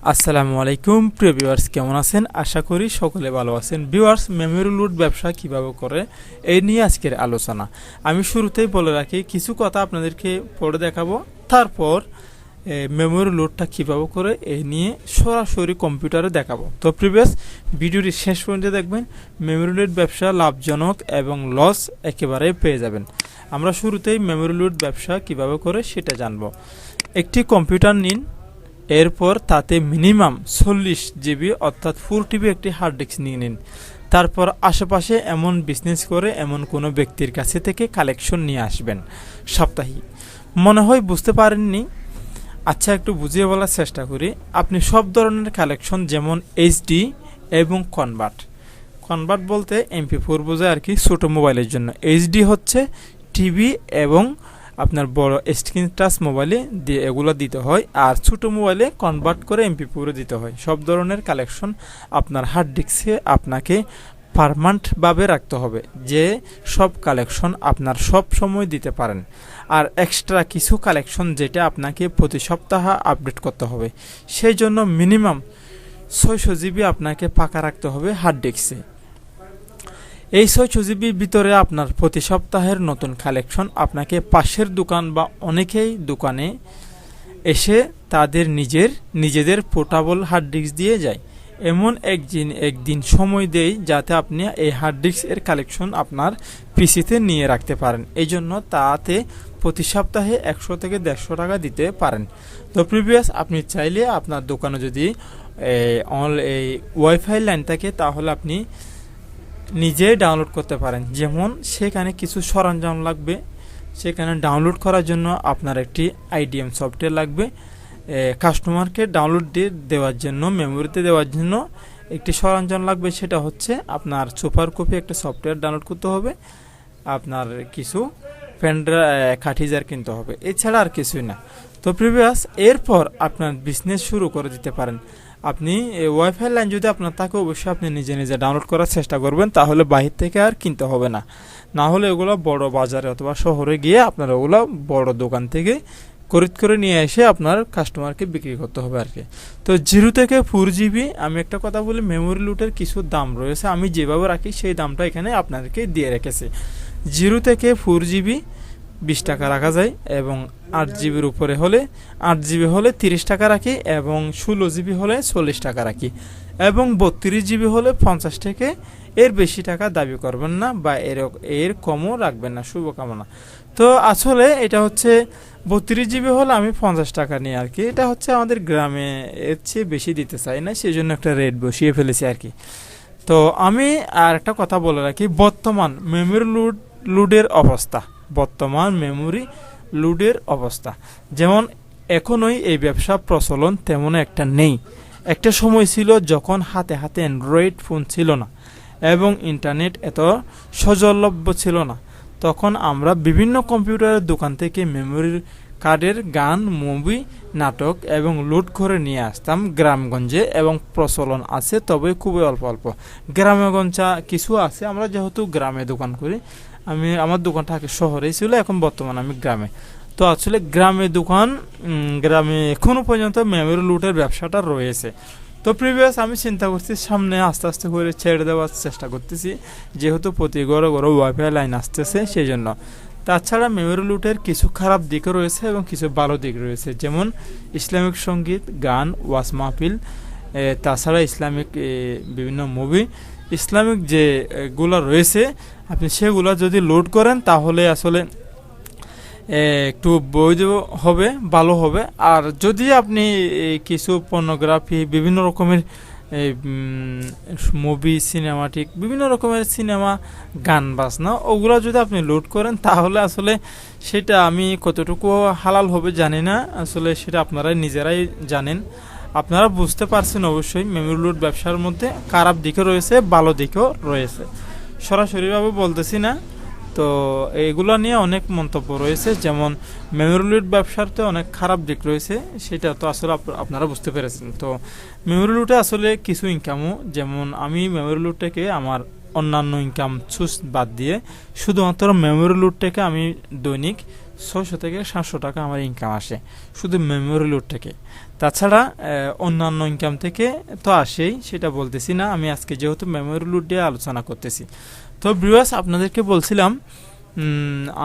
আসসালামু আলাইকুম প্রিয় ভিউয়ার্স, কেমন আছেন? আশা করি সকলে ভালো আছেন। ভিউয়ার্স, মেমোরি লুট ব্যবসা কিভাবে করে এই নিয়ে আজকের আলোচনা। আমি শুরুতেই বলে রাখি, কিছু কথা আপনাদেরকে পড়ে দেখাবো, তারপর মেমোরি লোডটা কীভাবে করে এই নিয়ে সরাসরি কম্পিউটারে দেখাবো। তো প্রিভিয়াস ভিডিওটি শেষ পর্যন্ত দেখবেন। মেমোরি লোড ব্যবসা লাভজনক এবং লস একেবারে পেয়ে যাবেন। আমরা শুরুতেই মেমোরি লোড ব্যবসা কিভাবে করে সেটা জানবো। একটি কম্পিউটার নিন, এরপর তাতে মিনিমাম 40 জিবি অর্থাৎ 4 টিবি একটি হার্ড ডিস্ক নিয়ে নিন। তারপর আশেপাশে এমন বিজনেস করে এমন কোনো ব্যক্তির কাছে থেকে কালেকশন নিয়ে আসবেন সাপ্তাহিক। মনে হয় বুঝতে পারেননি? আচ্ছা, একটু বুঝিয়ে বলার চেষ্টা করি। আপনি সব ধরনের কালেকশন, যেমন এইচডি এবং কনভার্ট বলতে MP4 বোঝায় আর কি, ছোটো মোবাইলের জন্য। এইচডি হচ্ছে টিভি এবং আপনার বড় স্ক্রিন টাচ মোবাইলে দিয়ে এগুলো দিতে হয়, আর ছোটো মোবাইলে কনভার্ট করে MP4 দিতে হয়। সব ধরনের কালেকশন আপনার হার্ড ডিস্কে আপনাকে পারমানেন্টভাবে রাখতে হবে, যে সব কালেকশন আপনার সব সময় দিতে পারেন। আর এক্সট্রা কিছু কালেকশন যেটা আপনাকে প্রতি সপ্তাহে আপডেট করতে হবে, সেই জন্য মিনিমাম 600 জিবি আপনাকে পাকা রাখতে হবে হার্ড ডিস্কে। এই 600 জিবির ভিতরে আপনার প্রতি সপ্তাহের নতুন কালেকশন আপনাকে পাশের দোকান বা অনেকেই দোকানে এসে তাদের নিজেদের পোর্টেবল হার্ড ডিস্ক দিয়ে যায়। এমন একদিন সময় দেই যাতে আপনি এই হার্ড ডিস্ক এর কালেকশন আপনার পিসিতে নিয়ে রাখতে পারেন। এই জন্য তাতে প্রতি সপ্তাহে 100 থেকে 150 টাকা দিতে পারেন। তো প্রিভিয়াস আপনি চাইলে আপনার দোকানে যদি এই ওয়াইফাই লাইন থাকে, তাহলে আপনি নিজে ডাউনলোড করতে পারেন। যেমন সেখানে কিছু সরঞ্জাম লাগবে, সেখানে ডাউনলোড করার জন্য আপনার একটি IDM সফটওয়্যার লাগবে। কাস্টমারকে ডাউনলোড দেওয়ার জন্য, মেমোরিতে দেওয়ার জন্য একটি সরঞ্জাম লাগবে, সেটা হচ্ছে আপনার সুপার কপি একটা সফটওয়্যার ডাউনলোড করতে হবে, আপনার কিছু কাঠিজার কিনতে হবে, এছাড়া আর কিছুই না। তো প্রিভিয়াস এরপর আপনার বিজনেস শুরু করে দিতে পারেন। আপনি ওয়াইফাই লাইন যদি আপনার থাকে, অবশ্যই আপনি নিজে ডাউনলোড করার চেষ্টা করবেন, তাহলে বাহির থেকে আর কিনতে হবে না। না হলে এগুলো বড় বাজারে অথবা শহরে গিয়ে আপনার ওগুলো বড় দোকান থেকে খরিদ করে নিয়ে এসে আপনার কাস্টমারকে বিক্রি করতে হবে আর কি। তো 0 থেকে 4 জিবি, আমি একটা কথা বলি, মেমোরি লুটের কিছু দাম রয়েছে, আমি যেভাবে রাখি সেই দামটা এখানে আপনাদেরকে দিয়ে রেখেছি। 0 থেকে 4 জিবি 20 টাকা রাখা যায়, এবং 8 জিবির উপরে হলে 8 জিবি হলে 30 টাকা রাখি, এবং 16 জিবি হলে 40 টাকা রাখি, এবং 32 জিবি হলে 50 থেকে এর বেশি টাকা দাবি করবেন না, বা এর কমও রাখবেন না, শুভকামনা। তো আসলে এটা হচ্ছে 32 জিবি হলে আমি 50 টাকা নিই আর কি। এটা হচ্ছে আমাদের গ্রামে এর চেয়ে বেশি দিতে চাই না, সেই জন্য একটা রেট বসিয়ে ফেলেছি আর কি। তো আমি আর একটা কথা বলে রাখি, বর্তমান মেমোরি লুডের অবস্থা যেমন এখনই এই ব্যবসা প্রচলন তেমন একটা নেই। একটা সময় ছিল যখন হাতে অ্যান্ড্রয়েড ফোন ছিল না এবং ইন্টারনেট এত সহজলভ্য ছিল না, তখন আমরা বিভিন্ন কম্পিউটারের দোকান থেকে মেমোরি কার্ডের গান, মুভি, নাটক এবং লোড করে নিয়ে আসতাম গ্রামগঞ্জে, এবং প্রচলন আছে, তবে খুবই অল্প গ্রামেগঞ্জে কিছু আছে। আমরা যেহেতু গ্রামে দোকান করি, আমার দোকানটা আগে শহরেই ছিল, এখন বর্তমানে আমি গ্রামে। তো আসলে গ্রামে এখনো পর্যন্ত মেমোরি লুটের ব্যবসাটা রয়েছে। তো প্রিভিয়াস আমি চিন্তা করছি সামনে আস্তে আস্তে করে ছেড়ে দেওয়ার চেষ্টা করতেছি, যেহেতু প্রতি ঘরে ওয়াইফাই লাইন আসতেছে, সেই জন্য। তাছাড়া মেমোরি লুটের কিছু খারাপ দিকও রয়েছে এবং কিছু ভালো দিক রয়েছে, যেমন ইসলামিক সঙ্গীত, গান, ওয়াজ মাহফিল, তাছাড়া ইসলামিক বিভিন্ন মুভি, ইসলামিক যেগুলো রয়েছে আপনি সেগুলো যদি লোড করেন, তাহলে আসলে একটু বৈধ হবে, ভালো হবে। আর যদি আপনি কিছু পর্নোগ্রাফি, বিভিন্ন রকমের মুভি, সিনেমাটিক, বিভিন্ন রকমের সিনেমা, গান বাজনা, ওগুলো যদি আপনি লোড করেন, তাহলে আসলে সেটা আমি কতটুকু হালাল হবে জানি না, আসলে সেটা আপনারাই নিজেরাই জানেন। আপনারা বুঝতে পারছেন অবশ্যই মেমোরি লুট ব্যবসার মধ্যে খারাপ দিকও রয়েছে, ভালো দিকও রয়েছে, সরাসরিভাবে বলতেছি না। তো এগুলো নিয়ে অনেক মন্তব্য রয়েছে, যেমন মেমোরি লুট ব্যবসাতে অনেক খারাপ দিক রয়েছে, সেটা তো আসলে আপনারা বুঝতে পেরেছেন। তো মেমোরি লুটে আসলে কিছু ইনকামও, যেমন আমি মেমোরি লুটটাকে আমার অন্যান্য ইনকাম বাদ দিয়ে শুধুমাত্র মেমোরি লুটটাকে আমি দৈনিক 600 থেকে 700 টাকা আমার ইনকাম আসে শুধু মেমোরি লোড থেকে। তাছাড়া অন্যান্য ইনকাম থেকে তো আসেই, সেটা বলতেছি না, আমি আজকে যেহেতু মেমোরি লোড দিয়ে আলোচনা করতেছি। তো ভিউয়ার্স, আপনাদেরকে বলছিলাম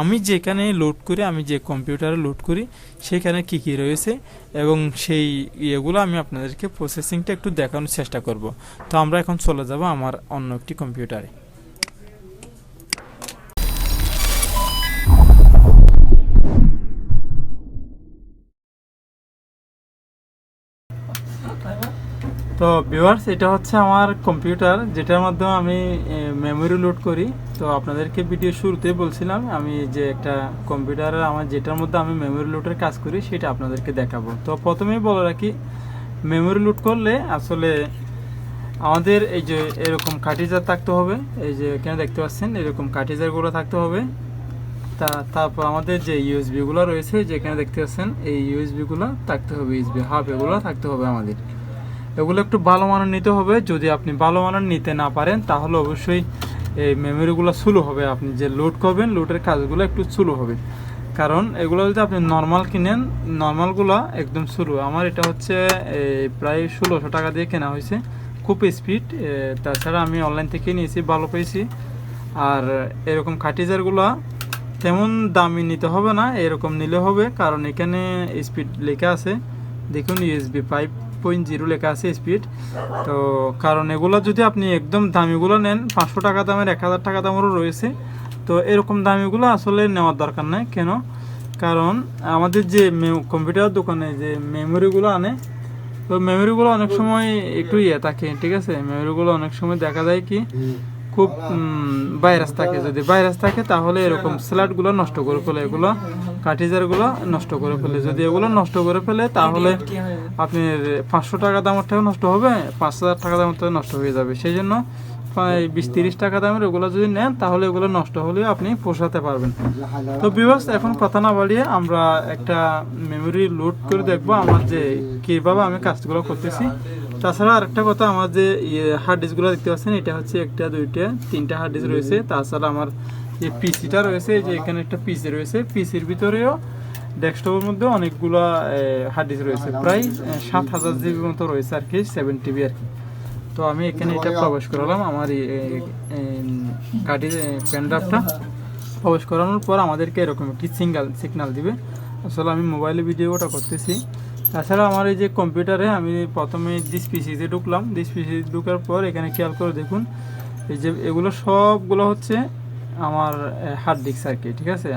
আমি যেখানে লোড করি, আমি যে কম্পিউটারে লোড করি সেখানে কি কি রয়েছে এবং সেই ইয়েগুলো আমি আপনাদেরকে প্রসেসিংটা একটু দেখানোর চেষ্টা করব। তো আমরা এখন চলে যাব আমার অন্য একটি কম্পিউটারে। তো ভিউয়ার্স, এটা হচ্ছে আমার কম্পিউটার যেটার মাধ্যমে আমি মেমোরি লোড করি। তো আপনাদেরকে ভিডিও শুরুতেই বলছিলাম আমি যে একটা কম্পিউটারের আমার যেটার মধ্যে আমি মেমোরি লোডের কাজ করি সেটা আপনাদেরকে দেখাবো। তো প্রথমেই বলে রাখি, মেমোরি লোড করলে আসলে আমাদের এই যে এরকম কার্ট্রিজার থাকতে হবে, এই যে এখানে দেখতে পাচ্ছেন এরকম কার্ট্রিজারগুলো থাকতে হবে। তারপর আমাদের যে ইউএসবিগুলো রয়েছে যেখানে দেখতে পাচ্ছেন এই ইউএসবিগুলো থাকতে হবে, ইউএসবি হাব এগুলো থাকতে হবে আমাদের। এগুলো একটু ভালো মানের নিতে হবে। যদি আপনি ভালো মানের নিতে না পারেন তাহলে অবশ্যই এই মেমোরিগুলো স্লো হবে, আপনি যে লোড করবেন লোডের কাজগুলো একটু স্লো হবে। কারণ এগুলো যদি আপনি নর্মাল কিনেন, নর্মালগুলো একদম স্লো। আমার এটা হচ্ছে প্রায় 1600 টাকা দিয়ে কেনা হয়েছে, খুব স্পিড। তাছাড়া আমি অনলাইন থেকে নিয়েছি, ভালো পেয়েছি। আর এরকম কার্ট্রিজারগুলো তেমন দামি নিতে হবে না, এরকম নিলে হবে, কারণ এখানে স্পিড লেখা আছে, দেখুন ইউএসবি 5.0 লেখা আছে স্পিড। তো কারণ এগুলো যদি আপনি একদম দামিগুলো নেন, 500 টাকা দামের, 1000 টাকা দামেরও রয়েছে, তো এরকম দামিগুলো আসলে নেওয়ার দরকার নাই। কেন? কারণ আমাদের যে কম্পিউটার দোকানে যে মেমোরিগুলো আনে, তো মেমোরিগুলো অনেক সময় একটু থাকে, ঠিক আছে? মেমোরিগুলো অনেক সময় দেখা যায় কি খুব ভাইরাস থাকে। যদি ভাইরাস থাকে তাহলে এরকম স্ল্যাটগুলো নষ্ট করে ফেলে, এগুলো কার্ট্রিজারগুলো নষ্ট করে ফেলে। যদি এগুলো নষ্ট করে ফেলে তাহলে আপনার 500 টাকা দামেরটাও নষ্ট হবে, 5000 টাকা দামেরটাও নষ্ট হয়ে যাবে। সেই জন্য 20-30 টাকা দামের ওগুলো যদি নেন তাহলে ওগুলো নষ্ট হলেও আপনি পোষাতে পারবেন। তো ভিউয়ার্স, এখন কথা না বাড়িয়ে আমরা একটা মেমোরি লোড করে দেখবো আমার যে কীভাবে আমি কাজগুলো করতেছি। তাছাড়া আরেকটা কথা, আমার যে হার্ড ডিস্কগুলো দেখতে পাচ্ছেন, এটা হচ্ছে 1টা 2টা 3টা হার্ড ডিস্ক রয়েছে। তাছাড়া আমার যে পিসিটা রয়েছে, যে এখানে একটা পিসি রয়েছে, পিসির ভিতরেও ডেস্কটপের মধ্যে অনেকগুলো হার্ড ডিস্ক রয়েছে, প্রায় 7000 জিবি মতো রয়েছে আর কি, 7 টিবি আর কি। তো আমি এখানে এটা প্রবেশ করালাম, আমার গাড়ির পেনড্রাইভটা প্রবেশ করানোর পর আমাদেরকে এরকম একটি সিগন্যাল দিবে। আসলে আমি মোবাইলে ভিডিওটা করতেছি। তাছাড়া আমার এই যে কম্পিউটারে আমি প্রথমে দিস পিসিতে ঢুকলাম, দিস পিসি ঢুকার পর এখানে খেয়াল করে দেখুন, এই যে এগুলো সবগুলো হচ্ছে আমার হার্ড ডিস্ক আর কি, ঠিক আছে?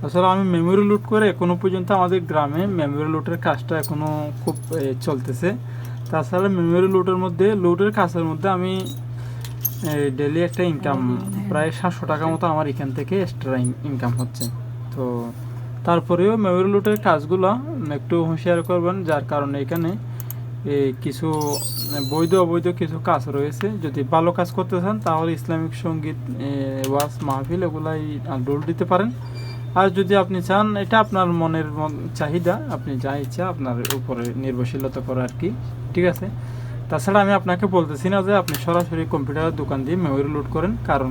আসলে আমি মেমোরি লোড করে এখনো পর্যন্ত আমাদের গ্রামে মেমোরি লোডের কাজটা এখনো খুব চলতেছে। তাছাড়া মেমোরি লোডের কাজের মধ্যে আমি ডেলি একটা ইনকাম প্রায় 700 টাকা মতো আমার এখান থেকে এক্সট্রা ইনকাম হচ্ছে। তো তারপরেও মেমোরি লোডের কাজগুলো একটু হুঁশিয়ার করবেন, যার কারণে এখানে কিছু বৈধ অবৈধ কিছু কাজ রয়েছে। যদি ভালো কাজ করতে চান তাহলে ইসলামিক সঙ্গীত, ওয়াজ মাহফিল এগুলাই ডোল দিতে পারেন। আর যদি আপনি চান, এটা আপনার মনের চাহিদা, আপনি যা ইচ্ছা আপনার উপরে নির্ভরশীলতা করে আর কি, ঠিক আছে? তাছাড়া আমি আপনাকে বলতেছি না যে আপনি সরাসরি কম্পিউটারের দোকান দিয়ে মেমোরি লোড করেন, কারণ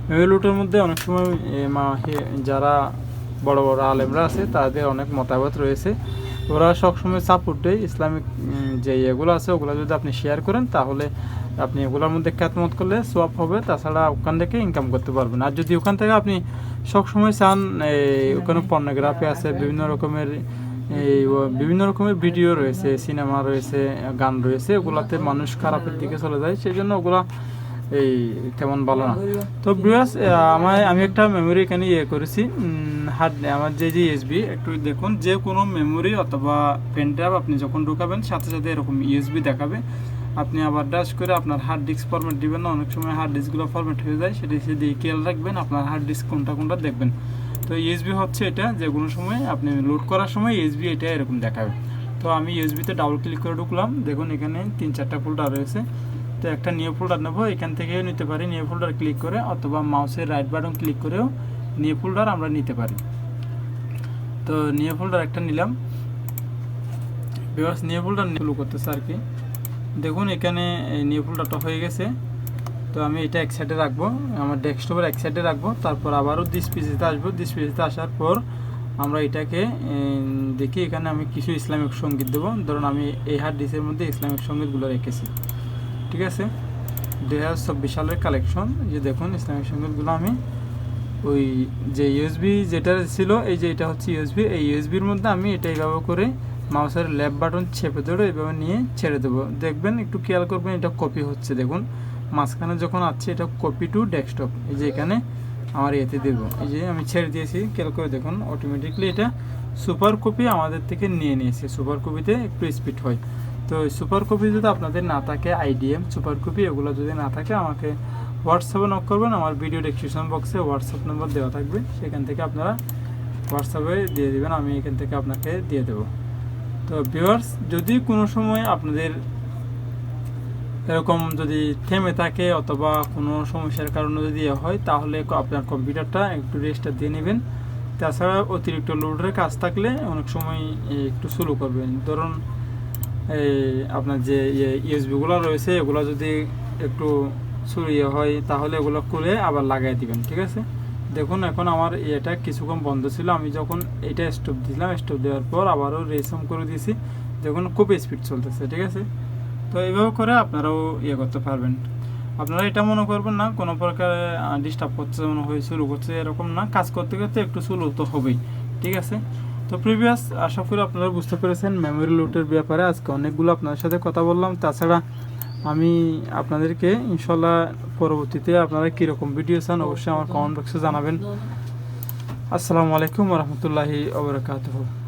মেমোরি লোডের মধ্যে অনেক সময় যারা বড় বড় আলেমরা আছে তাদের অনেক মতামত রয়েছে, ওরা সবসময় সাপোর্ট দেয় ইসলামিক যে এগুলো আছে, ওগুলো যদি আপনি শেয়ার করেন তাহলে আপনি এগুলোর মধ্যে খ্যাতমত করলে সোয়াব হবে। তাছাড়া ওখান থেকে ইনকাম করতে পারবেন। আর যদি ওখান থেকে আপনি সবসময় চান, ওখানে পর্নোগ্রাফি আছে, বিভিন্ন রকমের ভিডিও রয়েছে, সিনেমা রয়েছে, গান রয়েছে, ওগুলাতে মানুষ খারাপের দিকে চলে যায়, সেই জন্য ওগুলা তেমন ভালো না। তো ভিউয়ার্স, আমি একটা মেমোরি এখানে করেছি, আমার যে ইউএসবি, একটু দেখুন, যে কোনো মেমোরি অথবা পেন ড্রাইভ আপনি যখন ঢুকাবেন সাথে সাথে এরকম ইউএসবি দেখাবে। আপনি আবার ডাশ করে আপনার হার্ড ডিস্ক ফরম্যাট দিবেন না, অনেক সময় হার্ড ডিস্কগুলো ফরম্যাট হয়ে যায়, সেটা দিয়ে খেয়াল রাখবেন আপনার হার্ড ডিস্ক কোনটা দেখবেন। তো ইউএসবি হচ্ছে এটা, যে কোনো সময় আপনি লোড করার সময় ইউএসবি এটা এরকম দেখাবে। তো আমি ইউএসবিতে ডাবল ক্লিক করে ঢুকলাম, দেখুন এখানে 3-4টা ফোল্ডার রয়েছে। তো একটা নিউ ফোল্ডার নেবো, এখান থেকেও নিতে পারি নিউ ফোল্ডার ক্লিক করে, অথবা মাউসের রাইট বাটন ক্লিক করেও নিউ ফোল্ডার আমরা নিতে পারি। তো নিউ ফোল্ডার একটা নিলাম। ভিউয়ার্স, নিউ ফোল্ডার শুরু করতেছে আর কি, দেখুন এখানে নিউ ফোল্ডারটা হয়ে গেছে। তো আমি এটা এক সাইডে রাখবো, আমার ডেস্কটপের এক সাইডে রাখবো, তারপর আবারও দিস পিসিতে আসবো। দিস পিসিতে আসার পর আমরা এটাকে দেখি। এখানে আমি কিছু ইসলামিক সঙ্গীত দেবো। ধরুন আমি এই হার্ড ডিস্কের মধ্যে ইসলামিক সঙ্গীতগুলো রেখেছি, ঠিক আছে। 2024 সালের কালেকশন, যে দেখুন ইসলামিক সঙ্গীতগুলো আমি ওই যে ইউএসবি যেটা ছিল, এই যে এটা হচ্ছে ইউএসবি, এই ইউএসবির মধ্যে আমি এটা এইভাবে করে মাউসের লেফট বাটন চেপে ধরে এইভাবে নিয়ে ছেড়ে দেবো। দেখবেন, একটু খেয়াল করবেন, এটা কপি হচ্ছে। দেখুন মাঝখানে যখন আছে এটা কপি টু ডেস্কটপ, এই যে এখানে আমার এতে দেবো, এই যে আমি ছেড়ে দিয়েছি, খেয়াল করে দেখুন অটোমেটিকলি এটা সুপার কপি আমাদের থেকে নিয়ে নিয়েছে। সুপার কপিতে একটু স্পিড হয়। তো সুপার কপি যদি আপনাদের না থাকে, আইডিএম সুপার কপি এগুলো যদি না থাকে, আমাকে হোয়াটসঅ্যাপে নক করবেন। আমার ভিডিও ডেসক্রিপশন বক্সে হোয়াটসঅ্যাপ নম্বর দেওয়া থাকবে, সেখান থেকে আপনারা হোয়াটসঅ্যাপে দিয়ে দেবেন, আমি এখান থেকে আপনাকে দিয়ে দেবো। তো ভিউয়ার্স, যদি কোনো সময় আপনাদের এরকম যদি থেমে থাকে অথবা কোনো সমস্যার কারণে যদি হয়, তাহলে আপনার কম্পিউটারটা একটু রেস্টটা দিয়ে নেবেন। তাছাড়া অতিরিক্ত লোডের কাজ থাকলে অনেক সময় একটু স্লো করবেন। ধরুন এই আপনার যে ইউএসবিগুলো রয়েছে, এগুলো যদি একটু স্লো হয়, তাহলে এগুলো খুলে আবার লাগাই দিবেন, ঠিক আছে। দেখুন এখন আমার এটা কিছুক্ষণ বন্ধ ছিল, আমি যখন এটা স্টপ দিলাম, স্টপ দেওয়ার পর আবারও রেসম করে দিয়েছি, দেখুন খুব স্পিড চলতেছে, ঠিক আছে। তো এইভাবে করে আপনারাও করতে পারবেন। আপনারা এটা মনে করবেন না কোনো প্রকার ডিস্টার্ব করছে, মনে হয় শুরু করছে, এরকম না। কাজ করতে করতে একটু স্লো তো হবেই, ঠিক আছে। তো প্রিভিয়াস, আশা করি আপনারা বুঝতে পেরেছেন মেমোরি লুটের ব্যাপারে। আজকে অনেকগুলো আপনাদের সাথে কথা বললাম। তাছাড়া আমি আপনাদেরকে ইনশাল্লাহ পরবর্তীতে আপনারা কীরকম ভিডিও চান অবশ্যই আমার কমেন্ট বক্সে জানাবেন। আসসালামু আলাইকুম ওয়া রাহমাতুল্লাহি ওয়া বারাকাতুহু।